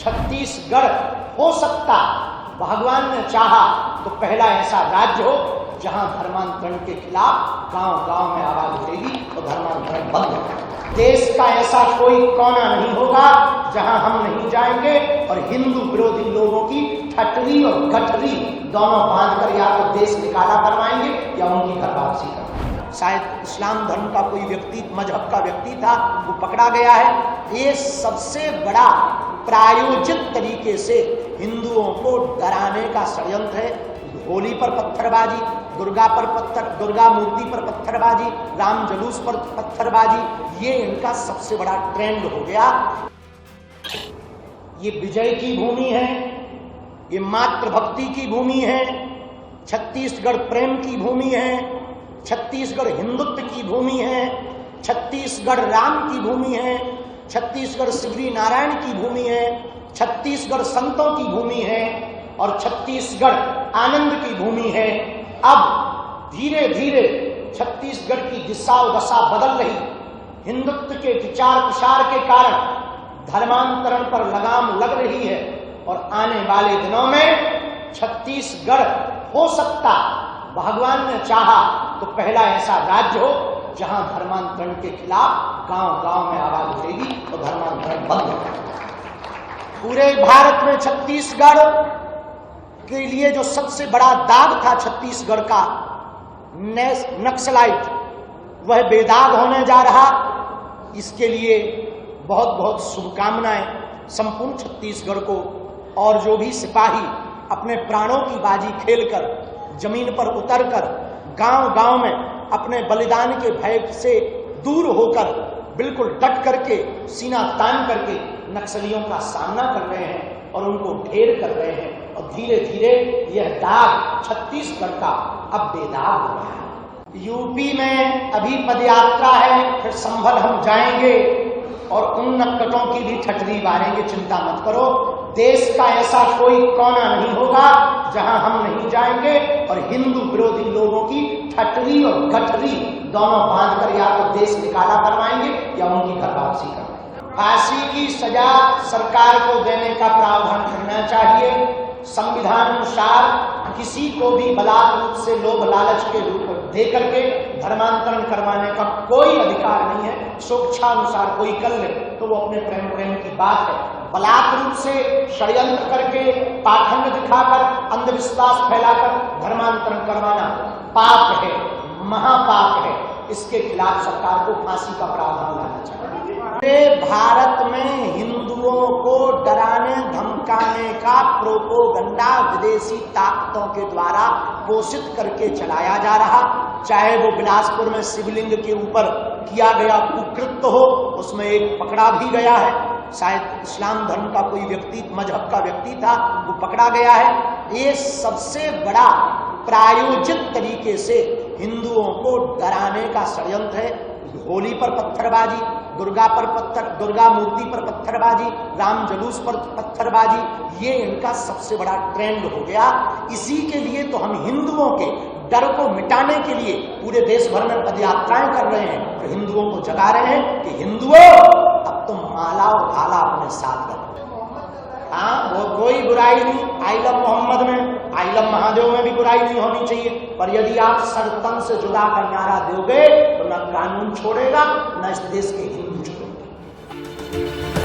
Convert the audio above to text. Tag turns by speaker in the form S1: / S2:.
S1: छत्तीसगढ़ हो सकता, भगवान ने चाहा तो पहला ऐसा राज्य हो जहां धर्मांतरण के खिलाफ गांव-गांव में आवाज उठेगी और धर्मांतरण बंद होगा। देश का ऐसा कोई कोना नहीं होगा जहां हम नहीं जाएंगे और हिंदू विरोधी लोगों की ठटरी और गठरी दोनों बांधकर या तो देश निकाला करवाएंगे या उनकी घर वापसी करवाएंगे। शायद इस्लाम धर्म का कोई व्यक्ति, मजहब का व्यक्ति था, वो पकड़ा गया है। ये सबसे बड़ा प्रायोजित तरीके से हिंदुओं को डराने का षड्यंत्र है। होली पर पत्थरबाजी, दुर्गा मूर्ति पर पत्थरबाजी, राम जुलूस पर पत्थरबाजी, ये इनका सबसे बड़ा ट्रेंड हो गया। ये विजय की भूमि है, ये मातृभक्ति की भूमि है, छत्तीसगढ़ प्रेम की भूमि है, छत्तीसगढ़ हिंदुत्व की भूमि है, छत्तीसगढ़ राम की भूमि है, छत्तीसगढ़ श्री नारायण की भूमि है, छत्तीसगढ़ संतों की भूमि है और छत्तीसगढ़ आनंद की भूमि है। अब धीरे धीरे छत्तीसगढ़ की दिशा और दशा बदल रही। हिंदुत्व के विचार प्रसार के कारण धर्मांतरण पर लगाम लग रही है और आने वाले दिनों में छत्तीसगढ़ हो सकता, भगवान ने चाहा तो पहला ऐसा राज्य हो जहां धर्मांतरण के खिलाफ गांव-गांव में आवाज उठेगी और धर्मांतरण बंद होगा। पूरे भारत में छत्तीसगढ़ के लिए जो सबसे बड़ा दाग था छत्तीसगढ़ का, नक्सलाइट, वह बेदाग होने जा रहा। इसके लिए बहुत बहुत शुभकामनाएं संपूर्ण छत्तीसगढ़ को। और जो भी सिपाही अपने प्राणों की बाजी खेलकर जमीन पर उतरकर गांव-गांव में अपने बलिदान के भय से दूर होकर बिल्कुल डट करके सीना तान करके नक्सलियों का सामना कर रहे हैं और उनको ढेर कर रहे हैं, और धीरे धीरे यह दाग छत्तीसगढ़ का अब बेदाग हो रहा है। यूपी में अभी पदयात्रा है, फिर संभल हम जाएंगे और उन नक्कटों की भी ठटरी मारेंगे, चिंता मत करो। देश का ऐसा कोई कोना नहीं होगा जहां हम नहीं जाएंगे और हिंदू विरोधी लोगों की ठटरी और गठरी दोनों बांधकर या तो देश निकाला करवाएंगे या उनकी घर वापसी करवाएंगे। फांसी की सजा सरकार को देने का प्रावधान करना चाहिए। संविधान अनुसार किसी को भी बलात् रूप से लोभ लालच के रूप दे करके धर्मांतरण करवाने का कोई अधिकार नहीं है। स्वेच्छानुसार कोई कर ले तो वो अपने प्रेम की बात है। बलात् रूप से षड्यंत्र करके, पाखंड दिखाकर, अंधविश्वास फैलाकर धर्मांतरण करवाना पाप है, महापाप है। इसके खिलाफ सरकार को फांसी का प्रावधान लाना चाहिए। पूरे भारत में हिंदुओं को डराने धमकाने का प्रोपोगंडा विदेशी ताकतों के द्वारा पोषित करके चलाया जा रहा। चाहे वो बिलासपुर में शिवलिंग के ऊपर किया गया कुकृत्य हो, उसमें एक पकड़ा भी गया है। शायद इस्लाम धर्म का कोई व्यक्ति, मजहब का व्यक्ति था, वो पकड़ा गया है। ये सबसे बड़ा प्रायोजित तरीके से हिंदुओं को डराने का षड्यंत्र है। होली पर पत्थरबाजी, दुर्गा मूर्ति पर पत्थरबाजी, राम जुलूस पर पत्थरबाजी, ये इनका सबसे बड़ा ट्रेंड हो गया। इसी के लिए तो हम हिंदुओं के डर को मिटाने के लिए पूरे देश भर में पदयात्राएं कर रहे हैं, तो हिंदुओं को जगा रहे हैं कि हिंदुओं अब तुम माला और भाला अपने साथ रखो। हाँ, वो कोई बुराई नहीं। आई लव मोहम्मद में, आई लव महादेव में भी बुराई नहीं होनी चाहिए, पर यदि आप सरतन से जुदा कर नारा दोगे तो न कानून छोड़ेगा, न इस देश के हिंदू छोड़ेंगे।